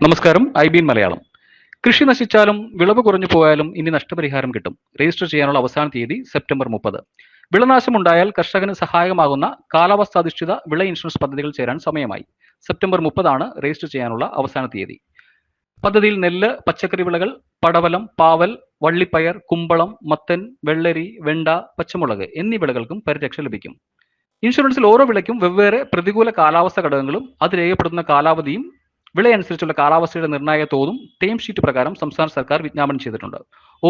നമസ്കാരം. IBN മലയാളം. കൃഷി നശിച്ചാലും വിളവ് കുറഞ്ഞു പോയാലും ഇനി നഷ്ടപരിഹാരം കിട്ടും. രജിസ്റ്റർ ചെയ്യാനുള്ള അവസാന തീയതി സെപ്റ്റംബർ 30. വിളനാശമുണ്ടായാൽ കർഷകന് സഹായകമാകുന്ന കാലാവസ്ഥാധിഷ്ഠിത വിള ഇൻഷുറൻസ് പദ്ധതികൾ ചേരാൻ സമയമായി. സെപ്റ്റംബർ 30 രജിസ്റ്റർ ചെയ്യാനുള്ള അവസാന തീയതി. പദ്ധതിയിൽ നെല്ല്, പച്ചക്കറി വിളകൾ, പടവലം, പാവൽ, വള്ളിപ്പയർ, കുമ്പളം, മത്തൻ, വെള്ളരി, വെണ്ട, പച്ചമുളക് എന്നീ വിളകൾക്കും പരിരക്ഷ ലഭിക്കും. ഇൻഷുറൻസിൽ ഓരോ വിളയ്ക്കും വെവ്വേറെ പ്രതികൂല കാലാവസ്ഥ ഘടകങ്ങളും അത് രേഖപ്പെടുത്തുന്ന കാലാവധിയും വിളയനുസരിച്ചുള്ള കാലാവസ്ഥയുടെ നിർണായക തോതും ടേം ഷീറ്റ് പ്രകാരം സംസ്ഥാന സർക്കാർ വിജ്ഞാപനം ചെയ്തിട്ടുണ്ട്.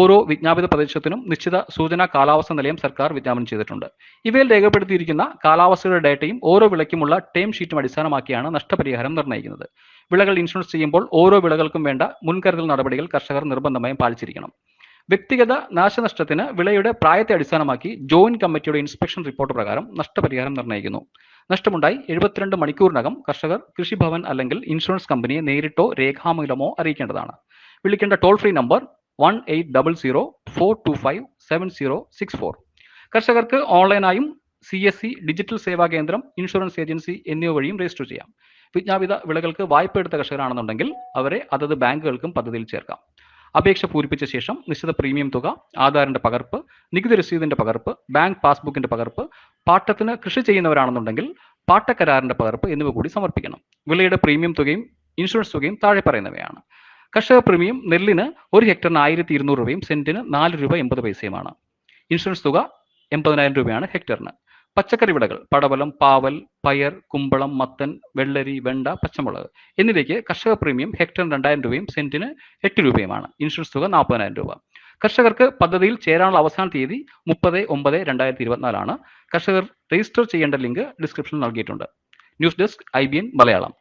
ഓരോ വിജ്ഞാപിത പ്രദേശത്തിനും നിശ്ചിത സൂചനാ കാലാവസ്ഥ നിലയം സർക്കാർ വിജ്ഞാപനം ചെയ്തിട്ടുണ്ട്. ഇവയിൽ രേഖപ്പെടുത്തിയിരിക്കുന്ന കാലാവസ്ഥയുടെ ഡേറ്റയും ഓരോ വിളയ്ക്കുമുള്ള ടേം ഷീറ്റും അടിസ്ഥാനമാക്കിയാണ് നഷ്ടപരിഹാരം നിർണ്ണയിക്കുന്നത്. വിളകൾ ഇൻഷുറൻസ് ചെയ്യുമ്പോൾ ഓരോ വിളകൾക്കും വേണ്ട മുൻകരുതൽ നടപടികൾ കർഷകർ നിർബന്ധമായും പാലിച്ചിരിക്കണം. വ്യക്തിഗത നാശനഷ്ടത്തിന് വിളയുടെ പ്രായത്തെ അടിസ്ഥാനമാക്കി ജോയിന്റ് കമ്മിറ്റിയുടെ ഇൻസ്പെക്ഷൻ റിപ്പോർട്ട് പ്രകാരം നഷ്ടപരിഹാരം നിർണ്ണയിക്കുന്നു. നഷ്ടമുണ്ടായി 72 മണിക്കൂറിനകം കർഷകർ കൃഷിഭവൻ അല്ലെങ്കിൽ ഇൻഷുറൻസ് കമ്പനിയെ നേരിട്ടോ രേഖാമൂലമോ അറിയിക്കേണ്ടതാണ്. വിളിക്കേണ്ട ടോൾ ഫ്രീ നമ്പർ 1800-425-7064. കർഷകർക്ക് ഓൺലൈനായും CSC ഡിജിറ്റൽ സേവാ കേന്ദ്രം, ഇൻഷുറൻസ് ഏജൻസി എന്നിവ വഴിയും രജിസ്റ്റർ ചെയ്യാം. വിജ്ഞാപിത വിളകൾക്ക് വായ്പ എടുത്ത കർഷകരാണെന്നുണ്ടെങ്കിൽ അവരെ അതത് ബാങ്കുകൾക്കും പദ്ധതിയിൽ ചേർക്കാം. അപേക്ഷ പൂരിപ്പിച്ച ശേഷം നിശ്ചിത പ്രീമിയം തുക, ആധാറിന്റെ പകർപ്പ്, നികുതി രസീതിന്റെ പകർപ്പ്, ബാങ്ക് പാസ്ബുക്കിന്റെ പകർപ്പ്, പാട്ടത്തിന് കൃഷി ചെയ്യുന്നവരാണെന്നുണ്ടെങ്കിൽ പാട്ടക്കരാറിന്റെ പകർപ്പ് എന്നിവ കൂടി സമർപ്പിക്കണം. വിളയുടെ പ്രീമിയം തുകയും ഇൻഷുറൻസ് തുകയും താഴെ പറയുന്നവയാണ്. കർഷക പ്രീമിയം നെല്ലിന് 1 ഹെക്ടറിന് 1200 രൂപയും സെന്റിന് 4 രൂപ 80 പൈസയുമാണ്. ഇൻഷുറൻസ് തുക 80,000 രൂപയാണ് ഹെക്ടറിന്. പച്ചക്കറി വിളകൾ പടവലം, പാവൽ, പയർ, കുമ്പളം, മത്തൻ, വെള്ളരി, വെണ്ട, പച്ചമുളക് എന്നിവയ്ക്ക് കർഷക പ്രീമിയം ഹെക്ടറിന് 2000 രൂപയും സെന്റിന് 8 രൂപയുമാണ്. ഇൻഷുറൻസ് തുക 40,000 രൂപ. കർഷകർക്ക് പദ്ധതിയിൽ ചേരാനുള്ള അവസാന തീയതി 30/9/2024 കർഷകർ രജിസ്റ്റർ ചെയ്യേണ്ട ലിങ്ക് ഡിസ്ക്രിപ്ഷനിൽ നൽകിയിട്ടുണ്ട്. News desk IBN Malayalam.